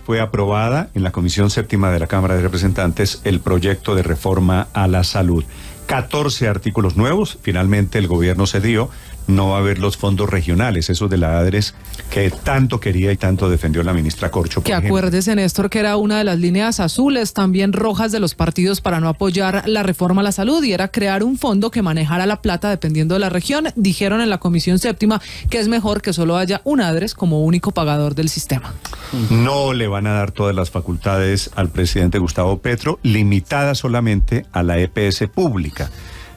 Fue aprobada en la Comisión Séptima de la Cámara de Representantes el proyecto de reforma a la salud. 14 artículos nuevos, finalmente el gobierno cedió, no va a haber los fondos regionales, esos de la ADRES que tanto quería y tanto defendió la ministra Corcho. Que acuérdese, Néstor, que era una de las líneas azules, también rojas de los partidos para no apoyar la reforma a la salud, y era crear un fondo que manejara la plata dependiendo de la región. Dijeron en la Comisión Séptima que es mejor que solo haya un ADRES como único pagador del sistema. No le van a dar todas las facultades al presidente Gustavo Petro, limitadas solamente a la EPS pública.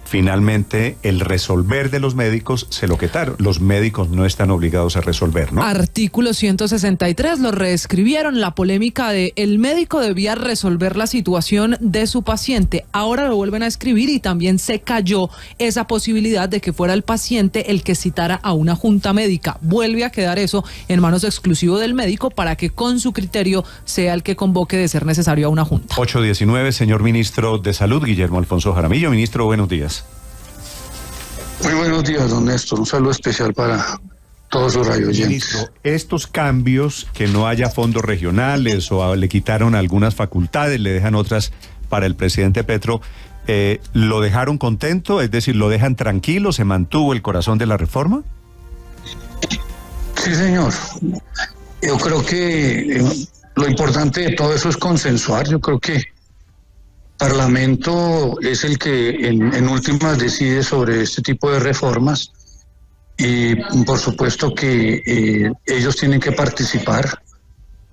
Finalmente, el resolver de los médicos se lo quitaron. Los médicos no están obligados a resolver, ¿no? Artículo 163, lo reescribieron. La polémica de el médico debía resolver la situación de su paciente. Ahora lo vuelven a escribir y también se cayó esa posibilidad de que fuera el paciente el que citara a una junta médica. Vuelve a quedar eso en manos exclusivo del médico para que con su criterio sea el que convoque de ser necesario a una junta. 8:19, señor ministro de Salud, Guillermo Alfonso Jaramillo. Ministro, buenos días. Muy buenos días, don Néstor. Un saludo especial para todos los radioyentes. Ministro, estos cambios, que no haya fondos regionales o le quitaron algunas facultades, le dejan otras para el presidente Petro, ¿lo dejaron contento? Es decir, ¿lo dejan tranquilo? ¿Se mantuvo el corazón de la reforma? Sí, señor. Yo creo que lo importante de todo eso es consensuar. Yo creo que Parlamento es el que en últimas decide sobre este tipo de reformas y por supuesto que ellos tienen que participar,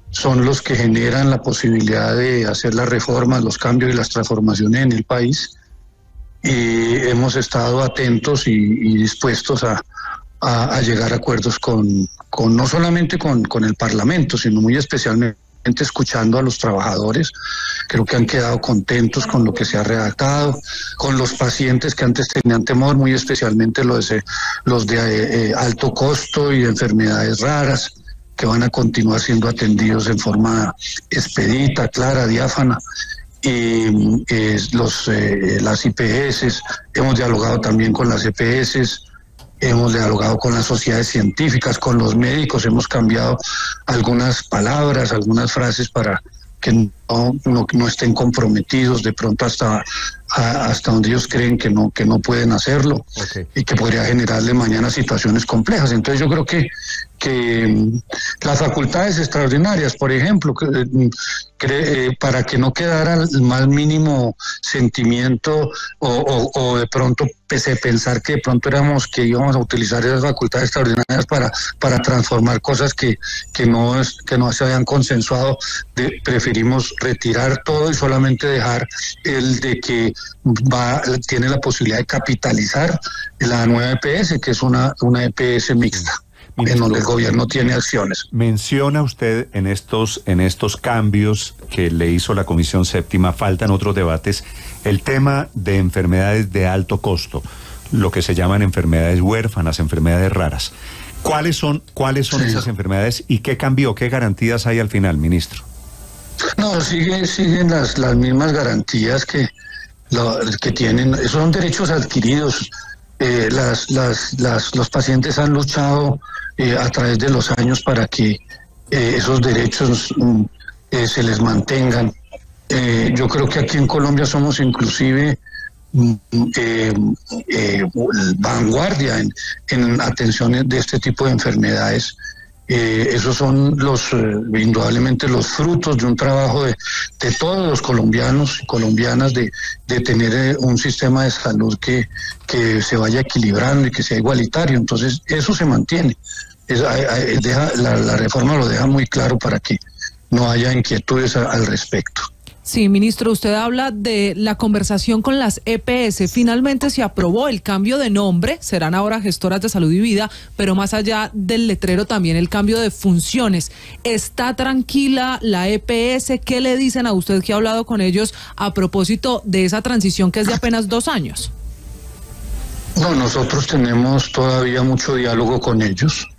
son los que generan la posibilidad de hacer las reformas, los cambios y las transformaciones en el país, y hemos estado atentos y dispuestos a llegar a acuerdos con no solamente con el Parlamento, sino muy especialmente escuchando a los trabajadores. Creo que han quedado contentos con lo que se ha redactado, con los pacientes que antes tenían temor, muy especialmente los de alto costo y de enfermedades raras, que van a continuar siendo atendidos en forma expedita, clara, diáfana. Y las IPS, hemos dialogado también con las EPS, hemos dialogado con las sociedades científicas, con los médicos, hemos cambiado algunas palabras, algunas frases para que no estén comprometidos de pronto hasta donde ellos creen que no pueden hacerlo, okay, y que podría generarle mañana situaciones complejas. Entonces yo creo que las facultades extraordinarias, por ejemplo, para que no quedara el más mínimo sentimiento o de pronto pensar que de pronto que íbamos a utilizar esas facultades extraordinarias para transformar cosas que no se habían consensuado, preferimos retirar todo y solamente dejar el de que tiene la posibilidad de capitalizar la nueva EPS, que es una EPS mixta. Ministro, en donde el gobierno tiene acciones. Menciona usted en estos cambios que le hizo la Comisión Séptima, faltan otros debates, el tema de enfermedades de alto costo, lo que se llaman enfermedades huérfanas, enfermedades raras. ¿Cuáles son sí, esas enfermedades y qué cambió, qué garantías hay al final, ministro? No, siguen las mismas garantías que tienen, esos son derechos adquiridos. Los pacientes han luchado a través de los años para que esos derechos se les mantengan. Yo creo que aquí en Colombia somos inclusive vanguardia en atenciones de este tipo de enfermedades. Esos son indudablemente los frutos de un trabajo de todos los colombianos y colombianas de tener un sistema de salud que se vaya equilibrando y que sea igualitario. Entonces eso se mantiene. La reforma lo deja muy claro para que no haya inquietudes al respecto. Sí, ministro, usted habla de la conversación con las EPS. Finalmente se aprobó el cambio de nombre, serán ahora gestoras de salud y vida, pero más allá del letrero también el cambio de funciones. ¿Está tranquila la EPS? ¿Qué le dicen a usted que ha hablado con ellos a propósito de esa transición que es de apenas 2 años? No, nosotros tenemos todavía mucho diálogo con ellos.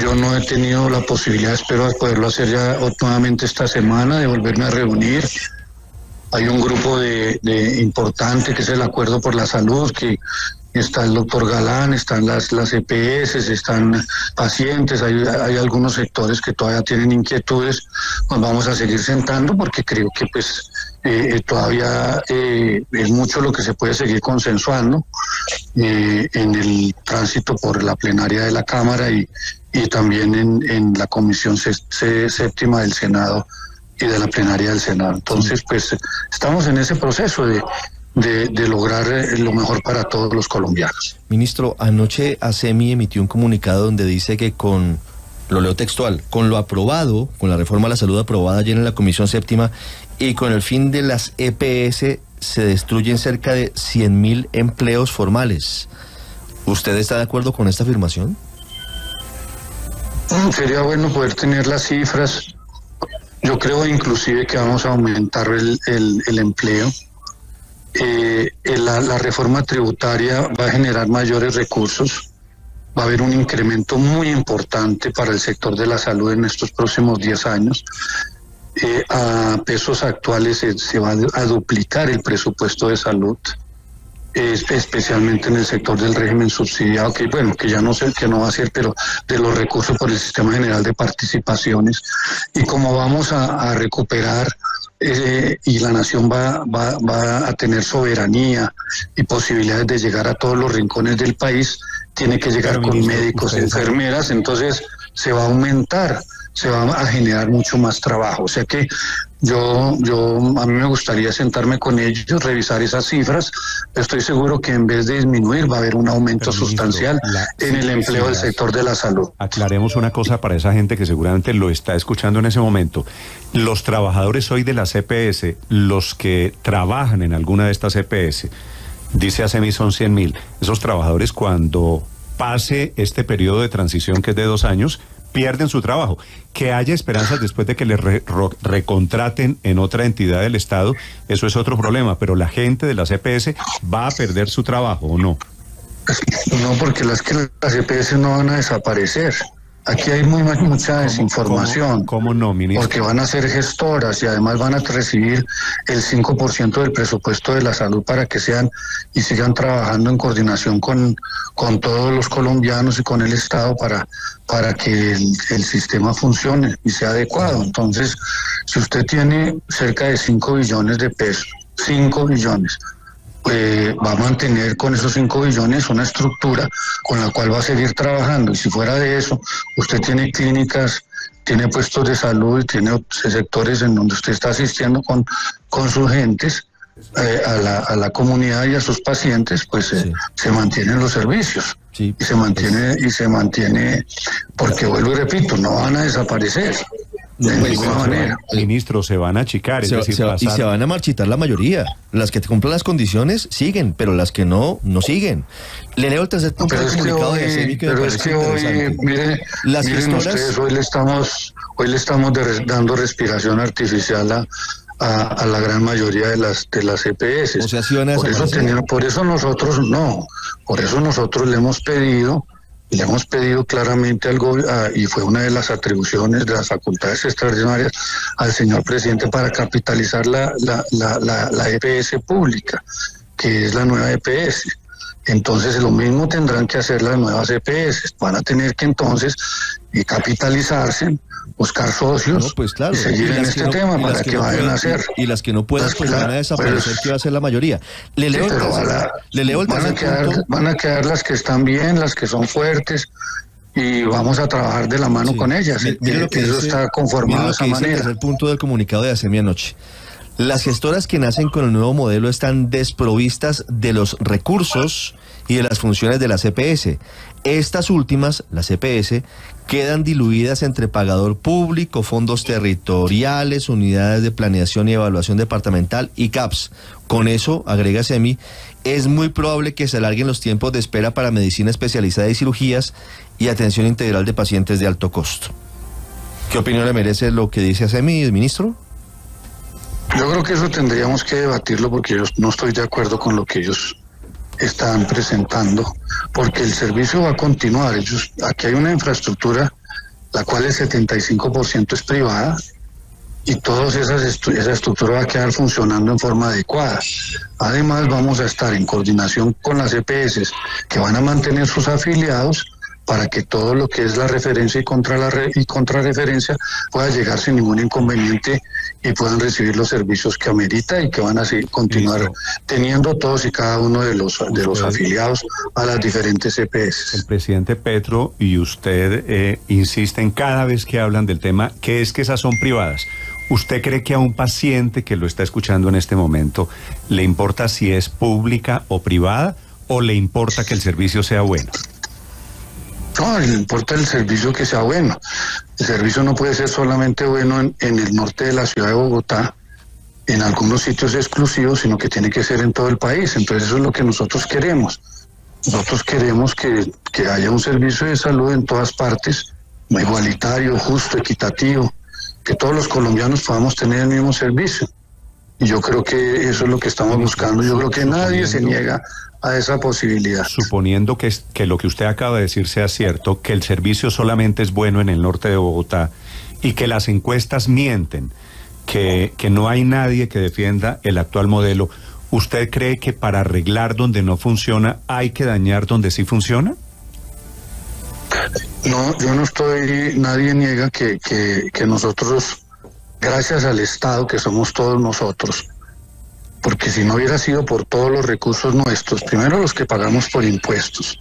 Yo no he tenido la posibilidad, espero poderlo hacer ya nuevamente esta semana, de volverme a reunir. Hay un grupo importante que es el Acuerdo por la Salud, que está el doctor Galán, están las EPS, están pacientes, hay algunos sectores que todavía tienen inquietudes. Nos vamos a seguir sentando porque creo que pues todavía es mucho lo que se puede seguir consensuando en el tránsito por la plenaria de la Cámara y también en la Comisión Séptima del Senado y de la plenaria del Senado. Entonces, pues estamos en ese proceso de lograr lo mejor para todos los colombianos. Ministro, anoche ASEMI emitió un comunicado donde dice que lo leo textual, con lo aprobado, con la reforma a la salud aprobada ayer en la Comisión Séptima y con el fin de las EPS se destruyen cerca de 100.000 empleos formales. ¿Usted está de acuerdo con esta afirmación? Sería bueno poder tener las cifras. Yo creo inclusive que vamos a aumentar el empleo. La reforma tributaria va a generar mayores recursos, va a haber un incremento muy importante para el sector de la salud en estos próximos 10 años. A pesos actuales se va a duplicar el presupuesto de salud, especialmente en el sector del régimen subsidiado, que bueno, que ya no sé, que no va a ser, pero de los recursos por el Sistema General de Participaciones. Y como vamos a recuperar y la nación va a tener soberanía y posibilidades de llegar a todos los rincones del país, tiene que llegar con médicos, enfermeras, entonces se va a aumentar, se va a generar mucho más trabajo. O sea que a mí me gustaría sentarme con ellos, revisar esas cifras. Estoy seguro que en vez de disminuir va a haber un aumento sustancial en el empleo del sector de la salud. Aclaremos una cosa para esa gente que seguramente lo está escuchando en ese momento. Los trabajadores hoy de las EPS, los que trabajan en alguna de estas EPS, dice ASEMI son 100.000. Esos trabajadores, cuando pase este periodo de transición que es de 2 años, pierden su trabajo. Que haya esperanzas después de que les recontraten en otra entidad del Estado, eso es otro problema, pero la gente de las EPS va a perder su trabajo, ¿o no? No, porque las EPS no van a desaparecer. Aquí hay mucha desinformación. ¿Cómo no, ministro? Porque van a ser gestoras y además van a recibir el 5% del presupuesto de la salud para que sean y sigan trabajando en coordinación con todos los colombianos y con el Estado para que el sistema funcione y sea adecuado. Entonces, si usted tiene cerca de 5 billones de pesos, 5 billones, va a mantener con esos 5 billones una estructura con la cual va a seguir trabajando. Y si fuera de eso, usted tiene clínicas, tiene puestos de salud y tiene sectores en donde usted está asistiendo con sus gentes, a la comunidad y a sus pacientes, pues se mantienen los servicios. Sí, y se mantiene, porque vuelvo y repito, no van a desaparecer. De ninguna manera. Ministro, se van a achicar. Y se van a marchitar la mayoría. Las que cumplen las condiciones siguen, pero las que no siguen. Le leo el tercer punto del comunicado de ASEMI que me parece interesante. Miren ustedes, hoy le estamos dando respiración artificial a la gran mayoría de las EPS. O sea, ¿sí van a desaparecer? Por eso nosotros le hemos pedido claramente al gobierno, y fue una de las atribuciones de las facultades extraordinarias al señor presidente para capitalizar la EPS pública, que es la nueva EPS. Entonces lo mismo tendrán que hacer las nuevas EPS, van a tener que entonces capitalizarse, buscar socios, claro, y seguir en este tema para que vayan a hacer. Y las que no puedan, pues van a desaparecer, que va a ser la mayoría. Le leo el tercer punto. Van a quedar las que están bien, las que son fuertes, y vamos a trabajar de la mano con ellas. Mire lo que eso dice, está conformado de esa manera. El tercer punto del comunicado de ASEMI anoche. Las gestoras que nacen con el nuevo modelo están desprovistas de los recursos y de las funciones de las EPS. Estas últimas, las EPS, quedan diluidas entre pagador público, fondos territoriales, unidades de planeación y evaluación departamental y CAPS. Con eso, agrega ASEMI, es muy probable que se alarguen los tiempos de espera para medicina especializada y cirugías y atención integral de pacientes de alto costo. ¿Qué opinión le merece lo que dice ASEMI, ministro? Yo creo que eso tendríamos que debatirlo porque yo no estoy de acuerdo con lo que ellos están presentando, porque el servicio va a continuar. Aquí hay una infraestructura, la cual el 75% es privada, y toda esa estructura va a quedar funcionando en forma adecuada. Además, vamos a estar en coordinación con las EPS que van a mantener sus afiliados para que todo lo que es la referencia y contrarreferencia pueda llegar sin ningún inconveniente y puedan recibir los servicios que amerita y que van a continuar teniendo todos y cada uno de los afiliados a las diferentes EPS. El presidente Petro y usted insisten cada vez que hablan del tema, que es que esas son privadas. ¿Usted cree que a un paciente que lo está escuchando en este momento le importa si es pública o privada, o le importa que el servicio sea bueno? No, le importa el servicio que sea bueno. El servicio no puede ser solamente bueno en el norte de la ciudad de Bogotá, en algunos sitios exclusivos, sino que tiene que ser en todo el país. Entonces eso es lo que nosotros queremos. Nosotros queremos que haya un servicio de salud en todas partes, igualitario, justo, equitativo, que todos los colombianos podamos tener el mismo servicio. Y yo creo que eso es lo que estamos buscando. Yo creo que nadie se niega a esa posibilidad. Suponiendo que lo que usted acaba de decir sea cierto, que el servicio solamente es bueno en el norte de Bogotá y que las encuestas mienten, que no hay nadie que defienda el actual modelo, ¿usted cree que para arreglar donde no funciona hay que dañar donde sí funciona? No, yo no estoy, nadie niega que nosotros, gracias al Estado, que somos todos nosotros, porque si no hubiera sido por todos los recursos nuestros, primero los que pagamos por impuestos,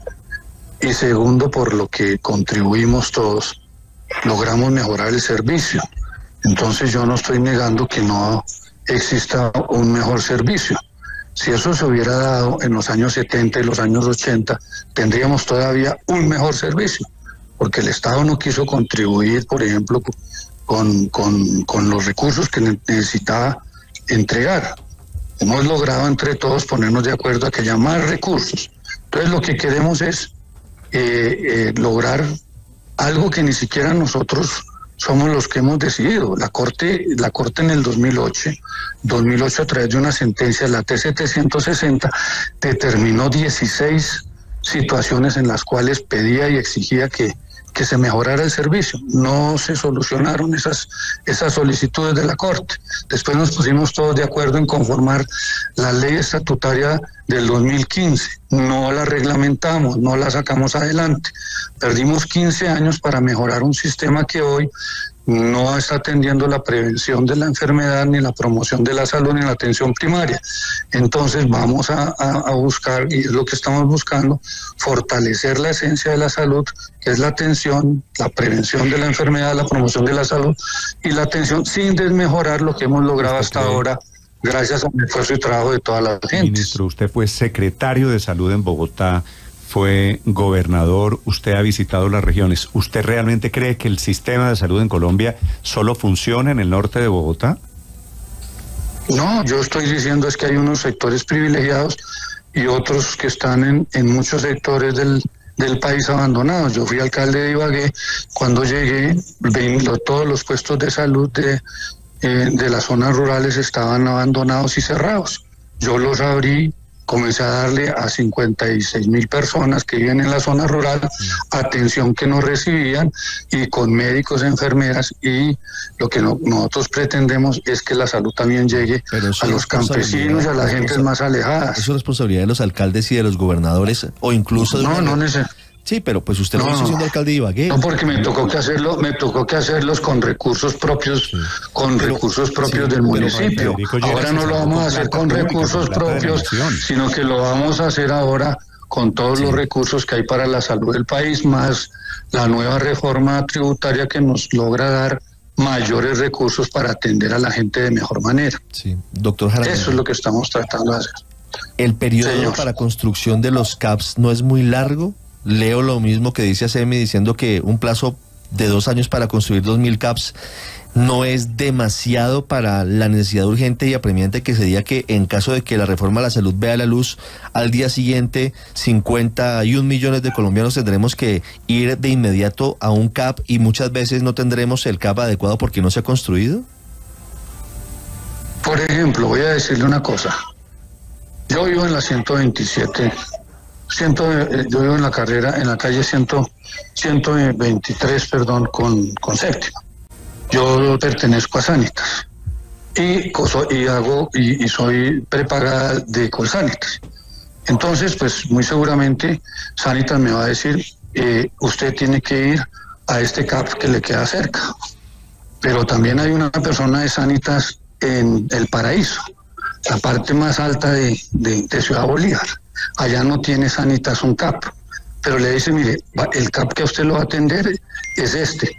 y segundo por lo que contribuimos todos, logramos mejorar el servicio. Entonces yo no estoy negando que no exista un mejor servicio. Si eso se hubiera dado en los años 70 y los años 80, tendríamos todavía un mejor servicio, porque el Estado no quiso contribuir, por ejemplo, con los recursos que necesitaba entregar. Hemos logrado entre todos ponernos de acuerdo a que haya más recursos. Entonces lo que queremos es lograr algo que ni siquiera nosotros somos los que hemos decidido. La Corte en el 2008 a través de una sentencia, la T-760, determinó 16 situaciones en las cuales pedía y exigía que se mejorara el servicio. No se solucionaron esas solicitudes de la Corte. Después nos pusimos todos de acuerdo en conformar la ley estatutaria del 2015. No la reglamentamos, no la sacamos adelante. Perdimos 15 años para mejorar un sistema que hoy no está atendiendo la prevención de la enfermedad, ni la promoción de la salud, ni la atención primaria. Entonces vamos a buscar, y es lo que estamos buscando, fortalecer la esencia de la salud, que es la atención, la prevención de la enfermedad, la promoción de la salud y la atención, sin desmejorar lo que hemos logrado hasta ahora, gracias al esfuerzo y trabajo de toda la gente. Ministro, usted fue secretario de Salud en Bogotá, fue gobernador, usted ha visitado las regiones. ¿Usted realmente cree que el sistema de salud en Colombia solo funciona en el norte de Bogotá? No, yo estoy diciendo es que hay unos sectores privilegiados y otros que están en muchos sectores del país abandonados. Yo fui alcalde de Ibagué, cuando llegué, todos los puestos de salud de las zonas rurales estaban abandonados y cerrados. Yo los abrí, comencé a darle a 56.000 personas que viven en la zona rural atención que no recibían, y con médicos, enfermeras, y lo que nosotros pretendemos es que la salud también llegue a los campesinos y a las gentes más alejadas. ¿Eso es responsabilidad de los alcaldes y de los gobernadores, o incluso de no necesariamente? Sí, pero pues usted no está siendo alcalde de Ibagué. No, porque me tocó que hacerlos con recursos propios, del municipio. Ahora no lo vamos a hacer con recursos propios, sino que lo vamos a hacer ahora con todos los recursos que hay para la salud del país, más la nueva reforma tributaria que nos logra dar mayores recursos para atender a la gente de mejor manera. Sí, doctor Jaramillo. Eso es lo que estamos tratando de hacer. ¿El periodo para construcción de los CAPS no es muy largo? Leo lo mismo que dice ACM, diciendo que un plazo de 2 años para construir 2.000 CAPS no es demasiado para la necesidad urgente y apremiante que sería que, en caso de que la reforma a la salud vea la luz, al día siguiente 51 millones de colombianos tendremos que ir de inmediato a un CAP, y muchas veces no tendremos el CAP adecuado porque no se ha construido? Por ejemplo, voy a decirle una cosa. Yo vivo en la 127. Yo vivo en la carrera, en la calle 123, con séptima. yo pertenezco a Sanitas y soy prepagada de Colsanitas. Entonces, pues muy seguramente Sanitas me va a decir, usted tiene que ir a este CAP que le queda cerca. Pero también hay una persona de Sanitas en El Paraíso, la parte más alta de Ciudad Bolívar. Allá no tiene Sanitas un CAP, pero le dice, mire, el CAP que a usted lo va a atender es este.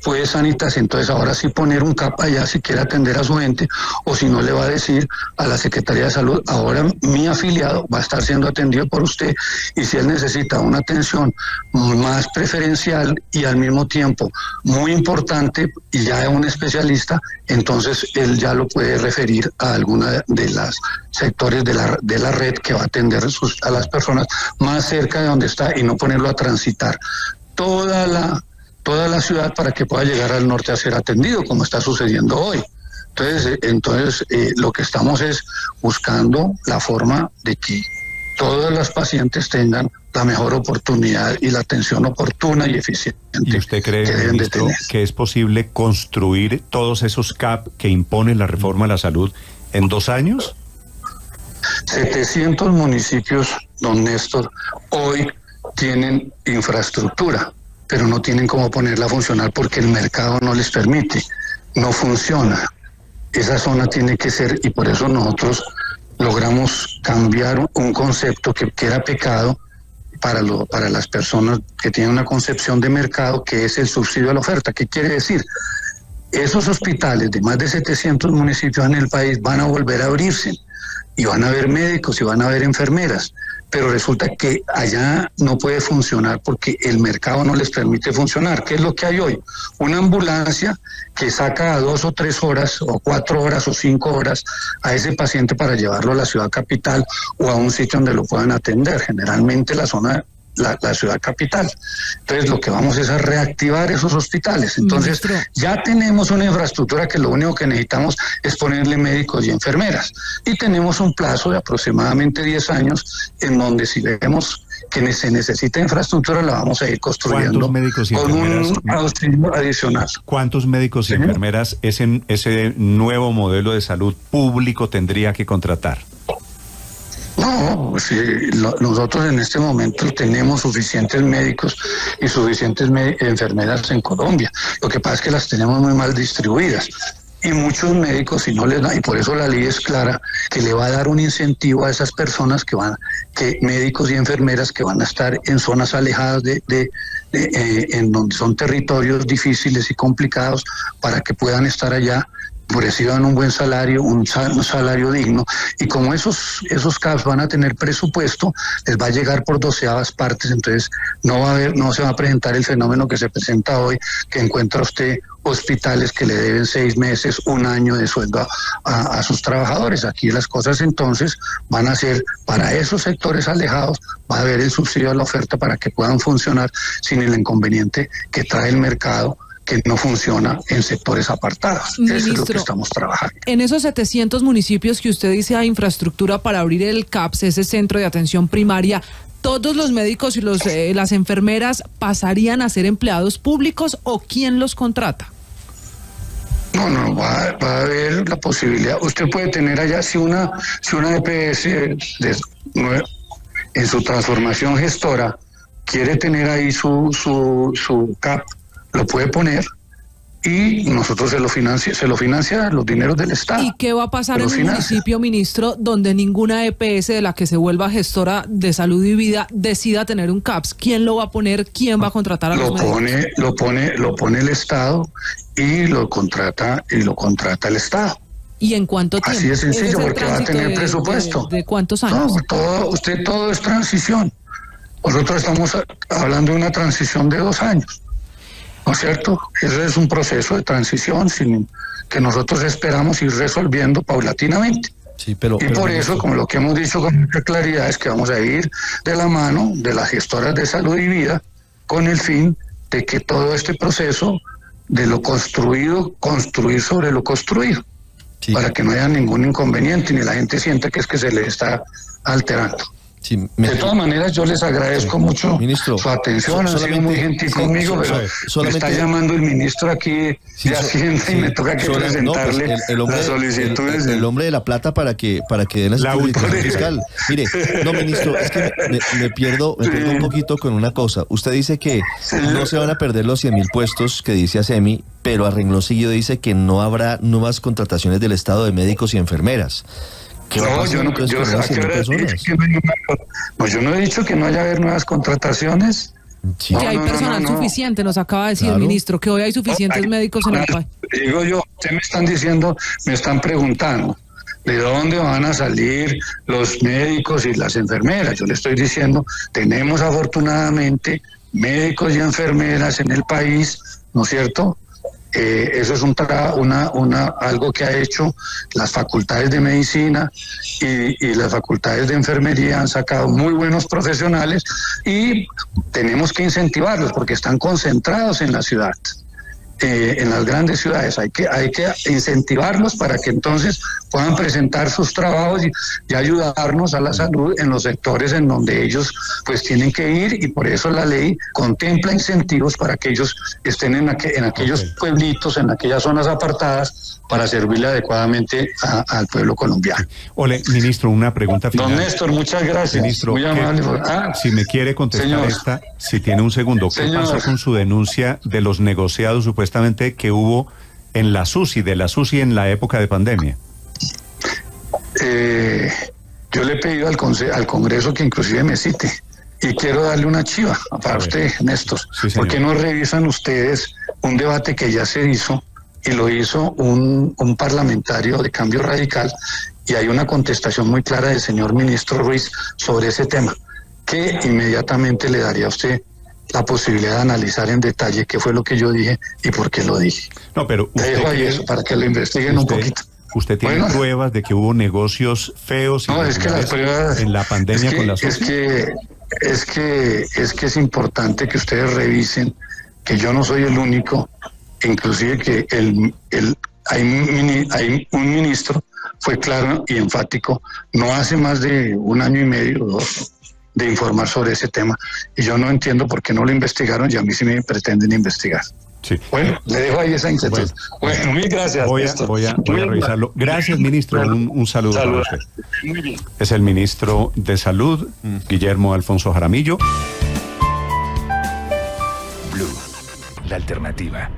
Puede Sanitas entonces ahora sí poner un CAP allá si quiere atender a su gente, o si no le va a decir a la Secretaría de Salud, ahora mi afiliado va a estar siendo atendido por usted, y si él necesita una atención más preferencial y al mismo tiempo muy importante y ya es un especialista, entonces él ya lo puede referir a alguna de las sectores de la red que va a atender a las personas más cerca de donde está, y no ponerlo a transitar toda la ciudad para que pueda llegar al norte a ser atendido, como está sucediendo hoy. Entonces lo que estamos es buscando la forma de que todas las pacientes tengan la mejor oportunidad y la atención oportuna y eficiente. ¿Y usted cree, que deben ministro, de tener. que es posible construir todos esos CAP que impone la reforma de la salud en 2 años? 700 municipios, don Néstor, hoy tienen infraestructura, pero no tienen cómo ponerla a funcionar porque el mercado no les permite, no funciona. Esa zona tiene que ser, y por eso nosotros logramos cambiar un concepto que era pecado para las personas que tienen una concepción de mercado, que es el subsidio a la oferta. ¿Qué quiere decir? Esos hospitales de más de 700 municipios en el país van a volver a abrirse, y van a haber médicos y van a haber enfermeras, pero resulta que allá no puede funcionar porque el mercado no les permite funcionar. ¿Qué es lo que hay hoy? Una ambulancia que saca a 2 o 3 horas, o 4 horas, o 5 horas a ese paciente para llevarlo a la ciudad capital o a un sitio donde lo puedan atender, generalmente la ciudad capital. Entonces lo que vamos es a reactivar esos hospitales. Entonces ya tenemos una infraestructura que lo único que necesitamos es ponerle médicos y enfermeras, y tenemos un plazo de aproximadamente 10 años en donde, si vemos que se necesita infraestructura, la vamos a ir construyendo. ¿Cuántos médicos y con enfermeras, un auxilio adicional? ¿Cuántos médicos y enfermeras ese nuevo modelo de salud público tendría que contratar? No, sí, nosotros en este momento tenemos suficientes médicos y suficientes enfermeras en Colombia. Lo que pasa es que las tenemos muy mal distribuidas. Y muchos médicos, si no les da, y por eso la ley es clara, que le va a dar un incentivo a esas personas médicos y enfermeras que van a estar en zonas alejadas en donde son territorios difíciles y complicados, para que puedan estar allá, reciban un buen salario, un salario digno, y como esos CAPs van a tener presupuesto, les va a llegar por 12avas partes. Entonces no se va a presentar el fenómeno que se presenta hoy, que encuentra usted hospitales que le deben 6 meses, 1 año de sueldo a sus trabajadores. Aquí las cosas entonces van a ser, para esos sectores alejados, va a haber el subsidio a la oferta para que puedan funcionar sin el inconveniente que trae el mercado, que no funciona en sectores apartados. Ministro, eso es lo que estamos trabajando. En esos 700 municipios que usted dice hay infraestructura para abrir el CAPS, ese centro de atención primaria, ¿todos los médicos y las enfermeras pasarían a ser empleados públicos, o quién los contrata? No, va a haber la posibilidad. Usted puede tener allá, si una EPS en su transformación gestora quiere tener ahí su CAP, lo puede poner, y nosotros se lo financia los dineros del Estado. ¿Y qué va a pasar en un municipio, ministro, donde ninguna EPS de la que se vuelva gestora de salud y vida decida tener un CAPS? ¿Quién lo va a poner? ¿Quién va a contratar a los médicos? Lo pone el Estado, y lo contrata el Estado. ¿Y en cuánto tiempo? Así de sencillo, porque va a tener presupuesto. ¿De cuántos años? No, todo es transición. Nosotros estamos hablando de una transición de 2 años. ¿No es cierto? Eso es un proceso de transición que nosotros esperamos ir resolviendo paulatinamente. Sí, por eso, como lo que hemos dicho con mucha claridad, es que vamos a ir de la mano de las gestoras de salud y vida, con el fin de que todo este proceso de lo construido, construir sobre lo construido, para que no haya ningún inconveniente ni la gente sienta que es que se le está alterando. Sí, de todas maneras, yo les agradezco mucho ministro, su atención, han sido muy gentil conmigo, pero me está llamando el ministro aquí de Hacienda y me toca que presentarle las solicitudes. El hombre de la plata para que den la justificación fiscal. Mire, no, ministro, es que me pierdo un poquito con una cosa. Usted dice que no se van a perder los 100.000 puestos que dice ASEMI, pero a renglón seguido dice que no habrá nuevas contrataciones del Estado de médicos y enfermeras. No, yo no he dicho que no haya haber nuevas contrataciones. Sí, que hay personal suficiente, nos acaba de decir el ministro, que hoy hay suficientes médicos en el país. Digo yo, ustedes me están preguntando, ¿de dónde van a salir los médicos y las enfermeras? Yo le estoy diciendo, tenemos afortunadamente médicos y enfermeras en el país, ¿no es cierto? Eso es algo que ha hecho las facultades de medicina y las facultades de enfermería, han sacado muy buenos profesionales y tenemos que incentivarlos porque están concentrados en la ciudad, en las grandes ciudades. Hay que incentivarlos para que entonces puedan presentar sus trabajos y ayudarnos a la salud en los sectores en donde ellos pues tienen que ir, y por eso la ley contempla incentivos para que ellos estén en aquellos pueblitos, en aquellas zonas apartadas, para servirle adecuadamente al pueblo colombiano. Ole, ministro, una pregunta final. Don Néstor, muchas gracias. Ministro, muy amable. Si me quiere contestar esta, si tiene un segundo, ¿qué pasó con su denuncia de los negociados supuestamente que hubo en la SUSI, de la SUSI en la época de pandemia? Yo le he pedido al Congreso que inclusive me cite, y quiero darle una chiva para usted, Néstor. Sí, ¿por qué no revisan ustedes un debate que ya se hizo y lo hizo un parlamentario de Cambio Radical, y hay una contestación muy clara del señor ministro Ruiz sobre ese tema, que inmediatamente le daría a usted la posibilidad de analizar en detalle qué fue lo que yo dije y por qué lo dije? No, pero usted dejo ahí eso para que lo investiguen un poquito. ¿Usted tiene pruebas de que hubo negocios feos y es que las pruebas, en la pandemia con la SUSI? Es que es importante que ustedes revisen que yo no soy el único, inclusive que hay un ministro, fue claro y enfático, no hace más de 1 año y medio o 2, de informar sobre ese tema, y yo no entiendo por qué no lo investigaron, y a mí sí me pretenden investigar. Sí. Bueno, le dejo ahí esa inquietud. Bueno, mil gracias. Voy a revisarlo. Gracias, ministro. Un saludo para usted. Muy bien. Es el ministro de Salud, Guillermo Alfonso Jaramillo. Blue, la alternativa.